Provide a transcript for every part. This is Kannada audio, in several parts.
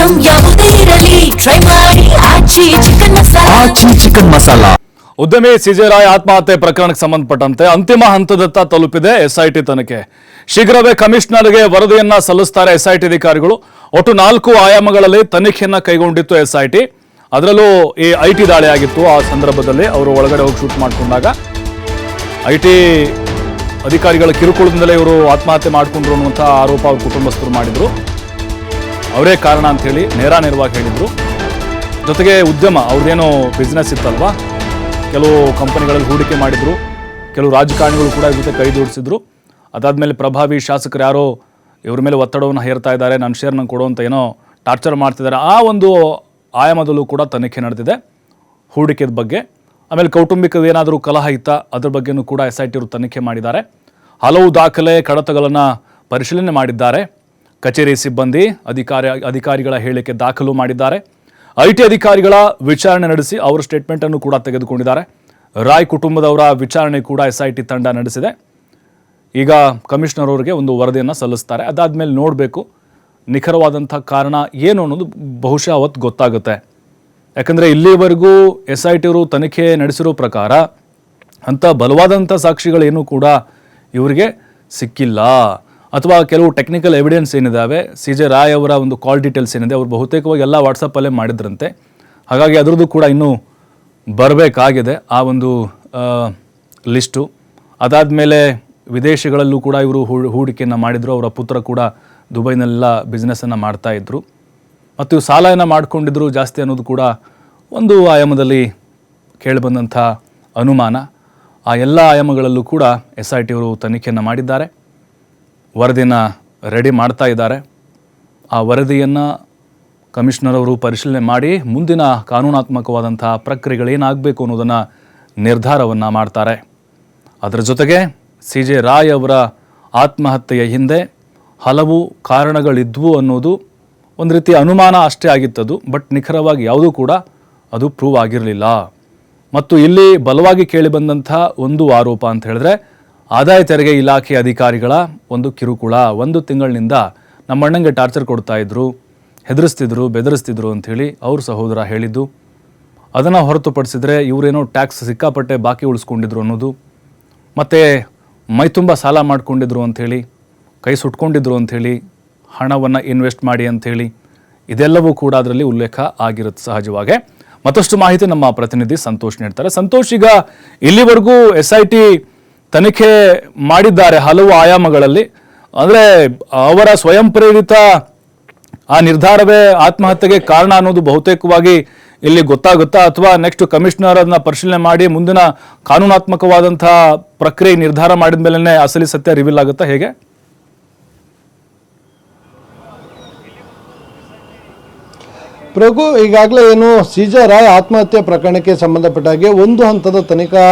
ಐಟಂ ಯಾವುದೇ ಇರಲಿ ಟ್ರೈ ಮಾಡಿ ಆಚಿ ಚಿಕನ್ ಮಸಾಲಾ. ಉದ್ಯಮಿ ಸಿಜೆ ರಾಯ್ ಆತ್ಮಹತ್ಯೆ ಪ್ರಕರಣಕ್ಕೆ ಸಂಬಂಧಪಟ್ಟಂತೆ ಅಂತಿಮ ಹಂತದತ್ತ ತಲುಪಿದೆ ಎಸ್ಐಟಿ ತನಿಖೆ. ಶೀಘ್ರವೇ ಕಮಿಷನರ್ಗೆ ವರದಿಯನ್ನ ಸಲ್ಲಿಸುತ್ತಾರೆ ಎಸ್ಐಟಿ ಅಧಿಕಾರಿಗಳು. ಒಟ್ಟು 4 ಆಯಾಮಗಳಲ್ಲಿ ತನಿಖೆಯನ್ನ ಕೈಗೊಂಡಿತ್ತು ಎಸ್ಐಟಿ. ಅದರಲ್ಲೂ ಈ ಐಟಿ ದಾಳಿ ಆಗಿತ್ತು. ಆ ಸಂದರ್ಭದಲ್ಲಿ ಅವರು ಒಳಗಡೆ ಹೋಗಿ ಶೂಟ್ ಮಾಡಿಕೊಂಡಾಗ ಐಟಿ ಅಧಿಕಾರಿಗಳ ಕಿರುಕುಳದಿಂದಲೇ ಇವರು ಆತ್ಮಹತ್ಯೆ ಮಾಡಿಕೊಂಡ್ರು ಅನ್ನುವಂಥ ಆರೋಪ ಅವ್ರ ಕುಟುಂಬಸ್ಥರು ಮಾಡಿದ್ರು. ಅವರೇ ಕಾರಣ ಅಂತ ಹೇಳಿ ನೇರವಾಗಿ ಹೇಳಿದ್ರು. ಜೊತೆಗೆ ಉದ್ಯಮ ಅವ್ರದ್ದೇನೋ ಬಿಸ್ನೆಸ್ ಇತ್ತಲ್ವಾ, ಕೆಲವು ಕಂಪನಿಗಳಲ್ಲಿ ಹೂಡಿಕೆ ಮಾಡಿದ್ರು, ಕೆಲವು ರಾಜಕಾರಣಿಗಳು ಕೂಡ ಇವ್ರ ಜೊತೆ ಕೈ ಜೋಡಿಸಿದ್ರು. ಅದಾದಮೇಲೆ ಪ್ರಭಾವಿ ಶಾಸಕರು ಯಾರೋ ಇವ್ರ ಮೇಲೆ ಒತ್ತಡವನ್ನು ಹೇರ್ತಾ ಇದ್ದಾರೆ, ನನ್ನ ಶೇರ್ ನಂಗೆ ಕೊಡುವಂಥ ಏನೋ ಟಾರ್ಚರ್ ಮಾಡ್ತಿದ್ದಾರೆ. ಆ ಒಂದು ಆಯಾಮದಲ್ಲೂ ಕೂಡ ತನಿಖೆ ನಡೆದಿದೆ ಹೂಡಿಕೆದ ಬಗ್ಗೆ. ಆಮೇಲೆ ಕೌಟುಂಬಿಕದ ಏನಾದರೂ ಕಲಹ ಇತ್ತಾ ಅದ್ರ ಬಗ್ಗೆಯೂ ಕೂಡ ಎಸ್ಐಟಿ ಅವರು ತನಿಖೆ ಮಾಡಿದ್ದಾರೆ. ಹಲವು ದಾಖಲೆ ಕಡತಗಳನ್ನು ಪರಿಶೀಲನೆ ಮಾಡಿದ್ದಾರೆ. ಕಚೇರಿ ಸಿಬ್ಬಂದಿ ಅಧಿಕಾರಿಗಳ ಹೇಳಿಕೆ ದಾಖಲು ಮಾಡಿದ್ದಾರೆ. ಐಟಿ ಅಧಿಕಾರಿಗಳ ವಿಚಾರಣೆ ನಡೆಸಿ ಅವರ ಸ್ಟೇಟ್ಮೆಂಟನ್ನು ಕೂಡ ತೆಗೆದುಕೊಂಡಿದ್ದಾರೆ. ರಾಯ್ ಕುಟುಂಬದವರ ವಿಚಾರಣೆ ಕೂಡ ಎಸ್ಐಟಿ ತಂಡ ನಡೆಸಿದೆ. ಈಗ ಕಮಿಷನರ್ ಅವರಿಗೆ ಒಂದು ವರದಿಯನ್ನು ಸಲ್ಲಿಸ್ತಾರೆ. ಅದಾದಮೇಲೆ ನೋಡಬೇಕು ನಿಖರವಾದಂಥ ಕಾರಣ ಏನು ಅನ್ನೋದು ಬಹುಶಃ ಅವತ್ತು ಗೊತ್ತಾಗುತ್ತೆ. ಯಾಕಂದರೆ ಇಲ್ಲಿವರೆಗೂ ಎಸ್ಐಟಿ ಅವರು ತನಿಖೆ ನಡೆಸಿರೋ ಪ್ರಕಾರ ಅಂಥ ಬಲವಾದಂಥ ಸಾಕ್ಷಿಗಳೇನೂ ಕೂಡ ಇವರಿಗೆ ಸಿಕ್ಕಿಲ್ಲ. ಅಥವಾ ಕೆಲವು ಟೆಕ್ನಿಕಲ್ ಎವಿಡೆನ್ಸ್ ಏನಿದ್ದಾವೆ, ಸಿಜೆ ರಾಯ್ ಅವರ ಒಂದು ಕಾಲ್ ಡೀಟೇಲ್ಸ್ ಏನಿದೆ, ಅವರು ಬಹುತೇಕವಾಗಿ ಎಲ್ಲ ವಾಟ್ಸಪ್ಪಲ್ಲೇ ಮಾಡಿದ್ರಂತೆ. ಹಾಗಾಗಿ ಅದರದ್ದು ಕೂಡ ಇನ್ನೂ ಬರಬೇಕಾಗಿದೆ ಆ ಒಂದು ಲಿಸ್ಟು. ಅದಾದಮೇಲೆ ವಿದೇಶಗಳಲ್ಲೂ ಕೂಡ ಇವರು ಹೂಡಿಕೆಯನ್ನು ಮಾಡಿದರು. ಅವರ ಪುತ್ರ ಕೂಡ ದುಬೈನೆಲ್ಲ ಬಿಸ್ನೆಸ್ಸನ್ನು ಮಾಡ್ತಾಯಿದ್ರು. ಮತ್ತು ಇವು ಸಾಲವನ್ನು ಮಾಡಿಕೊಂಡಿದ್ರು ಜಾಸ್ತಿ ಅನ್ನೋದು ಕೂಡ ಒಂದು ಆಯಾಮದಲ್ಲಿ ಕೇಳಿಬಂದಂಥ ಅನುಮಾನ. ಆ ಎಲ್ಲ ಆಯಾಮಗಳಲ್ಲೂ ಕೂಡ ಎಸ್ಐಟಿ ಅವರು ತನಿಖೆಯನ್ನು ಮಾಡಿದ್ದಾರೆ. ವರದಿಯನ್ನು ರೆಡಿ ಮಾಡ್ತಾ ಇದ್ದಾರೆ. ಆ ವರದಿಯನ್ನು ಕಮಿಷನರ್ ಅವರು ಪರಿಶೀಲನೆ ಮಾಡಿ ಮುಂದಿನ ಕಾನೂನಾತ್ಮಕವಾದಂಥ ಪ್ರಕ್ರಿಯೆಗಳೇನಾಗಬೇಕು ಅನ್ನೋದನ್ನು ನಿರ್ಧಾರವನ್ನು ಮಾಡ್ತಾರೆ. ಅದರ ಜೊತೆಗೆ ಸಿಜೆ ರಾಯ್ ಅವರ ಆತ್ಮಹತ್ಯೆಯ ಹಿಂದೆ ಹಲವು ಕಾರಣಗಳಿದ್ವು ಅನ್ನೋದು ಒಂದು ರೀತಿ ಅನುಮಾನ ಅಷ್ಟೇ ಆಗಿತ್ತದು. ಬಟ್ ನಿಖರವಾಗಿ ಯಾವುದೂ ಕೂಡ ಅದು ಪ್ರೂವ್ ಆಗಿರಲಿಲ್ಲ. ಮತ್ತು ಇಲ್ಲಿ ಬಲವಾಗಿ ಕೇಳಿಬಂದಂಥ ಒಂದು ಆರೋಪ ಅಂತ ಹೇಳಿದ್ರೆ ಆದಾಯ ತೆರಿಗೆ ಇಲಾಖೆ ಅಧಿಕಾರಿಗಳ ಒಂದು ಕಿರುಕುಳ. 1 ತಿಂಗಳಿನಿಂದ ನಮ್ಮ ಅಣ್ಣಂಗೆ ಟಾರ್ಚರ್ ಕೊಡ್ತಾ ಇದ್ರು, ಹೆದರಿಸ್ತಿದ್ರು, ಬೆದರಿಸ್ತಿದ್ರು ಅಂಥೇಳಿ ಅವ್ರ ಸಹೋದರ ಹೇಳಿದ್ದು. ಅದನ್ನು ಹೊರತುಪಡಿಸಿದರೆ ಇವರೇನೋ ಟ್ಯಾಕ್ಸ್ ಸಿಕ್ಕಾಪಟ್ಟೆ ಬಾಕಿ ಉಳಿಸ್ಕೊಂಡಿದ್ರು ಅನ್ನೋದು, ಮತ್ತು ಮೈ ತುಂಬ ಸಾಲ ಮಾಡಿಕೊಂಡಿದ್ರು ಅಂಥೇಳಿ, ಕೈ ಸುಟ್ಕೊಂಡಿದ್ರು ಅಂಥೇಳಿ, ಹಣವನ್ನು ಇನ್ವೆಸ್ಟ್ ಮಾಡಿ ಅಂಥೇಳಿ, ಇದೆಲ್ಲವೂ ಕೂಡ ಅದರಲ್ಲಿ ಉಲ್ಲೇಖ ಆಗಿರುತ್ತೆ ಸಹಜವಾಗಿ. ಮತ್ತಷ್ಟು ಮಾಹಿತಿ ನಮ್ಮ ಪ್ರತಿನಿಧಿ ಸಂತೋಷ್ ನೀಡ್ತಾರೆ. ಸಂತೋಷ್, ಈಗ ಇಲ್ಲಿವರೆಗೂ ಎಸ್ಐಟಿ ತನಿಖೆ ಮಾಡಿದ್ದಾರೆ ಹಲವು ಆಯಾಮಗಳಲ್ಲಿ. ಅಂದರೆ ಅವರ ಸ್ವಯಂ ಪ್ರೇರಿತ ಆ ನಿರ್ಧಾರವೇ ಆತ್ಮಹತ್ಯೆಗೆ ಕಾರಣ ಅನ್ನೋದು ಬಹುತೇಕವಾಗಿ ಇಲ್ಲಿ ಗೊತ್ತಾಗುತ್ತಾ, ಅಥವಾ ನೆಕ್ಸ್ಟ್ ಕಮಿಷನರ್ ಅದನ್ನ ಪರಿಶೀಲನೆ ಮಾಡಿ ಮುಂದಿನ ಕಾನೂನಾತ್ಮಕವಾದಂಥ ಪ್ರಕ್ರಿಯೆ ನಿರ್ಧಾರ ಮಾಡಿದ ಮೇಲೆ ಅಸಲಿ ಸತ್ಯ ರಿವೀಲ್ ಆಗುತ್ತಾ, ಹೇಗೆ? ಪ್ರಭು, ಈಗಾಗಲೇ ಏನು ಸಿಜೆ ರಾಯ್ ಆತ್ಮಹತ್ಯೆ ಪ್ರಕರಣಕ್ಕೆ ಸಂಬಂಧಪಟ್ಟ ಹಾಗೆ ಒಂದು ಹಂತದ ತನಿಖಾ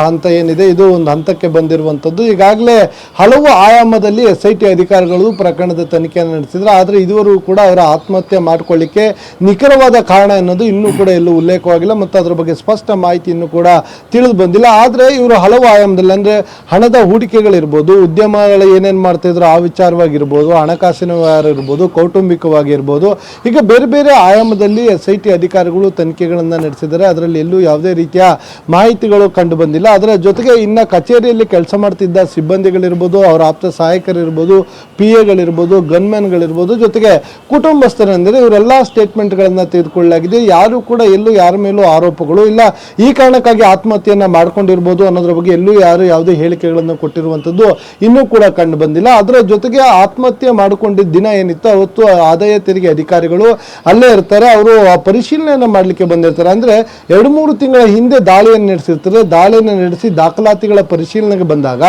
ಹಂತ ಏನಿದೆ, ಇದು ಒಂದು ಹಂತಕ್ಕೆ ಬಂದಿರುವಂಥದ್ದು. ಈಗಾಗಲೇ ಹಲವು ಆಯಾಮದಲ್ಲಿ SIT ಅಧಿಕಾರಿಗಳು ಪ್ರಕರಣದ ತನಿಖೆಯನ್ನು ನಡೆಸಿದ್ರು. ಆದರೆ ಇದುವರೆಗೂ ಕೂಡ ಅವರ ಆತ್ಮಹತ್ಯೆ ಮಾಡಿಕೊಳ್ಳಿಕ್ಕೆ ನಿಖರವಾದ ಕಾರಣ ಅನ್ನೋದು ಇನ್ನೂ ಕೂಡ ಎಲ್ಲೂ ಉಲ್ಲೇಖವಾಗಿಲ್ಲ ಮತ್ತು ಅದರ ಬಗ್ಗೆ ಸ್ಪಷ್ಟ ಮಾಹಿತಿ ಇನ್ನೂ ಕೂಡ ತಿಳಿದು ಬಂದಿಲ್ಲ. ಆದರೆ ಇವರು ಹಲವು ಆಯಾಮದಲ್ಲಿ, ಅಂದರೆ ಹಣದ ಹೂಡಿಕೆಗಳಿರ್ಬೋದು, ಉದ್ಯಮಗಳು ಏನೇನು ಮಾಡ್ತಾಯಿದ್ರು ಆ ವಿಚಾರವಾಗಿರ್ಬೋದು, ಹಣಕಾಸಿನ ವ್ಯವಹಾರ ಇರ್ಬೋದು, ಕೌಟುಂಬಿಕವಾಗಿರ್ಬೋದು, ಈಗ ಬೇರೆ ಬೇರೆ ಆಯಾಮದಲ್ಲಿ SIT ಅಧಿಕಾರಿಗಳು ತನಿಖೆಗಳನ್ನು ನಡೆಸಿದ್ದಾರೆ. ಅದರಲ್ಲಿ ಎಲ್ಲೂ ಯಾವುದೇ ರೀತಿಯ ಮಾಹಿತಿಗಳು ಕಂಡು ಬಂದಿಲ್ಲ. ಅದರ ಜೊತೆಗೆ ಇನ್ನು ಕಚೇರಿಯಲ್ಲಿ ಕೆಲಸ ಮಾಡ್ತಿದ್ದ ಸಿಬ್ಬಂದಿಗಳಿರ್ಬೋದು, ಅವರ ಆಪ್ತ ಸಹಾಯಕರಿರ್ಬೋದು, PAಗಳಿರ್ಬೋದು, ಗನ್ಮ್ಯಾನ್ಗಳಿರ್ಬೋದು, ಜೊತೆಗೆ ಕುಟುಂಬಸ್ಥರೆಂದರೆ ಇವರೆಲ್ಲ ಸ್ಟೇಟ್ಮೆಂಟ್ಗಳನ್ನು ತೆಗೆದುಕೊಳ್ಳಲಾಗಿದೆ. ಯಾರು ಕೂಡ ಎಲ್ಲೂ ಯಾರ ಮೇಲೂ ಆರೋಪಗಳು ಇಲ್ಲ, ಈ ಕಾರಣಕ್ಕಾಗಿ ಆತ್ಮಹತ್ಯೆಯನ್ನು ಮಾಡ್ಕೊಂಡಿರ್ಬೋದು ಅನ್ನೋದ್ರ ಬಗ್ಗೆ ಎಲ್ಲೂ ಯಾರು ಯಾವುದೇ ಹೇಳಿಕೆಗಳನ್ನು ಕೊಟ್ಟಿರುವಂಥದ್ದು ಇನ್ನೂ ಕೂಡ ಕಂಡು ಬಂದಿಲ್ಲ. ಅದರ ಜೊತೆಗೆ ಆತ್ಮಹತ್ಯೆ ಮಾಡಿಕೊಂಡಿದ್ದ ದಿನ ಏನಿತ್ತು ಅವತ್ತು ಆದಾಯ ತೆರಿಗೆ ಅಧಿಕಾರಿಗಳು ಅಲ್ಲೇ ಇರ್ತಾರೆ. ಅವರು ಪರಿಶೀಲನೆಯನ್ನು ಮಾಡಲಿಕ್ಕೆ ಬಂದಿರ್ತಾರೆ. ಅಂದರೆ 2-3 ತಿಂಗಳ ಹಿಂದೆ ದಾಳಿಯನ್ನು ನಡೆಸಿರ್ತಾರೆ. ದಾಳಿಯನ್ನು ನಡೆಸಿ ದಾಖಲಾತಿಗಳ ಪರಿಶೀಲನೆಗೆ ಬಂದಾಗ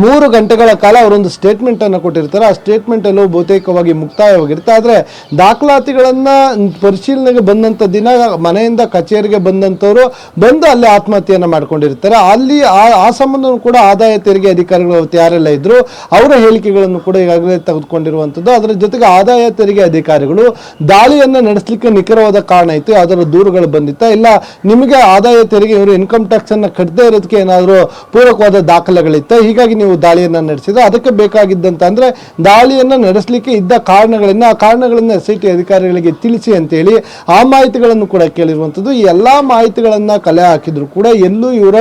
3 ಗಂಟೆಗಳ ಕಾಲ ಅವರೊಂದು ಸ್ಟೇಟ್ಮೆಂಟನ್ನು ಕೊಟ್ಟಿರ್ತಾರೆ. ಆ ಸ್ಟೇಟ್ಮೆಂಟಲ್ಲೂ ಬಹುತೇಕವಾಗಿ ಮುಕ್ತಾಯವಾಗಿರುತ್ತೆ. ಆದರೆ ದಾಖಲಾತಿಗಳನ್ನು ಪರಿಶೀಲನೆಗೆ ಬಂದಂಥ ದಿನ ಮನೆಯಿಂದ ಕಚೇರಿಗೆ ಬಂದಂಥವರು ಬಂದು ಅಲ್ಲಿ ಆತ್ಮಹತ್ಯೆಯನ್ನು ಮಾಡ್ಕೊಂಡಿರ್ತಾರೆ. ಅಲ್ಲಿ ಆ ಸಂಬಂಧ ಕೂಡ ಆದಾಯ ತೆರಿಗೆ ಅಧಿಕಾರಿಗಳು ಅವತ್ತು ಯಾರೆಲ್ಲ ಇದ್ದರು ಅವರ ಹೇಳಿಕೆಗಳನ್ನು ಕೂಡ ಈಗಾಗಲೇ ತೆಗೆದುಕೊಂಡಿರುವಂಥದ್ದು. ಅದರ ಜೊತೆಗೆ ಆದಾಯ ತೆರಿಗೆ ಅಧಿಕಾರಿಗಳು ದಾಳಿಯನ್ನು ನಡೆಸಲಿಕ್ಕೆ ನಿಖರವಾದ ಕಾರಣ ಇತ್ತು, ಅದರ ದೂರುಗಳು ಬಂದಿತ್ತ, ಇಲ್ಲ ನಿಮಗೆ ಆದಾಯ ತೆರಿಗೆ ಇವರು ಇನ್ಕಮ್ ಟ್ಯಾಕ್ಸನ್ನು ಕಟ್ಟದೇ ಇರೋದಕ್ಕೆ ಏನಾದರೂ ಪೂರಕವಾದ ದಾಖಲೆಗಳಿತ್ತ, ಹೀಗಾಗಿ ನೀವು ದಾಳಿಯನ್ನ ನಡೆಸಿದ್ರೆ ಅದಕ್ಕೆ ಬೇಕಾಗಿದ್ದಂತ ಅಂದ್ರೆ ದಾಳಿಯನ್ನ ನಡೆಸಲಿಕ್ಕೆ ಇದ್ದ ಕಾರಣಗಳನ್ನ ಆ ಕಾರಣಗಳನ್ನ SIT ಅಧಿಕಾರಿಗಳಿಗೆ ತಿಳಿಸಿ ಅಂತೇಳಿ ಆ ಮಾಹಿತಿಗಳನ್ನು ಕೂಡ ಕೇಳಿರುವಂಥದ್ದು. ಈ ಎಲ್ಲಾ ಮಾಹಿತಿಗಳನ್ನ ಕಲೆ ಹಾಕಿದ್ರು ಕೂಡ ಎಲ್ಲೂ ಇವರ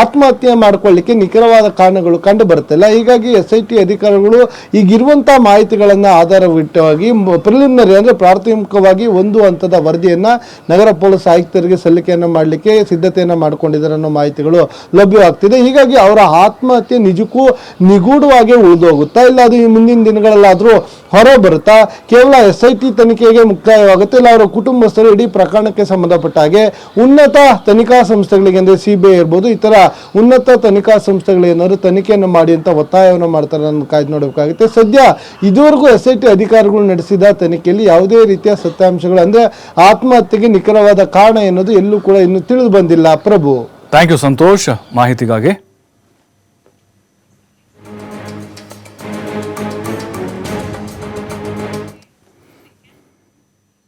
ಆತ್ಮಹತ್ಯೆ ಮಾಡ್ಕೊಳ್ಳಿಕ್ಕೆ ನಿಖರವಾದ ಕಾರಣಗಳು ಕಂಡು ಬರುತ್ತಿಲ್ಲ. ಹೀಗಾಗಿ SIT ಅಧಿಕಾರಿಗಳು ಈಗಿರುವಂತಹ ಮಾಹಿತಿಗಳನ್ನ ಆಧಾರವಿಟ್ಟವಾಗಿ ಪ್ರಿಲಿಮಿನರಿ ಅಂದ್ರೆ ಪ್ರಾಥಮಿಕವಾಗಿ ಒಂದು ಹಂತದ ವರದಿಯನ್ನ ನಗರ ಪೊಲೀಸ್ ಆಯುಕ್ತರಿಗೆ ಸಲ್ಲಿಕೆಯನ್ನ ಮಾಡಲಿಕ್ಕೆ ಸಿದ್ಧತೆಯನ್ನ ಮಾಡಿಕೊಂಡಿದ್ದಾರೆ ಅನ್ನೋ ಮಾಹಿತಿಗಳು ಲಭ್ಯವಾಗ್ತಿದೆ. ಹೀಗಾಗಿ ಅವರ ಆತ್ಮಹತ್ಯೆ ನಿಜಕ್ಕೂ ನಿಗೂಢವಾಗಿ ಉಳಿದೋಗುತ್ತಾ ಇಲ್ಲ ಅದು ಈ ಮುಂದಿನ ದಿನಗಳಲ್ಲಾದ್ರೂ ಹೊರ ಬರುತ್ತಾ ಕೇವಲ SIT ತನಿಖೆಗೆ ಮುಕ್ತಾಯವಾಗುತ್ತೆ ಇಲ್ಲ ಅವರ ಕುಟುಂಬಸ್ಥರು ಇಡೀ ಪ್ರಕರಣಕ್ಕೆ ಸಂಬಂಧಪಟ್ಟ ಹಾಗೆ ಉನ್ನತ ತನಿಖಾ ಸಂಸ್ಥೆಗಳಿಗೆ ಅಂದ್ರೆ CBI ಇರ್ಬೋದು ಇತರ ಉನ್ನತ ತನಿಖಾ ಸಂಸ್ಥೆಗಳೇನಾದ್ರು ತನಿಖೆಯನ್ನು ಮಾಡಿ ಅಂತ ಒತ್ತಾಯವನ್ನು ಮಾಡ್ತಾರೆ ಅನ್ನೋದು ಕಾಯ್ದು ನೋಡಬೇಕಾಗುತ್ತೆ. ಸದ್ಯ ಇದುವರೆಗೂ SIT ಅಧಿಕಾರಿಗಳು ನಡೆಸಿದ ತನಿಖೆಯಲ್ಲಿ ಯಾವುದೇ ರೀತಿಯ ಸತ್ಯಾಂಶಗಳು ಅಂದ್ರೆ ಆತ್ಮಹತ್ಯೆಗೆ ನಿಖರವಾದ ಕಾರಣ ಎನ್ನುವುದು ಎಲ್ಲೂ ಕೂಡ ಇನ್ನು ತಿಳಿದು ಬಂದಿಲ್ಲ. ಪ್ರಭು, ಥ್ಯಾಂಕ್ ಯು ಸಂತೋಷ್ ಮಾಹಿತಿಗಾಗಿ.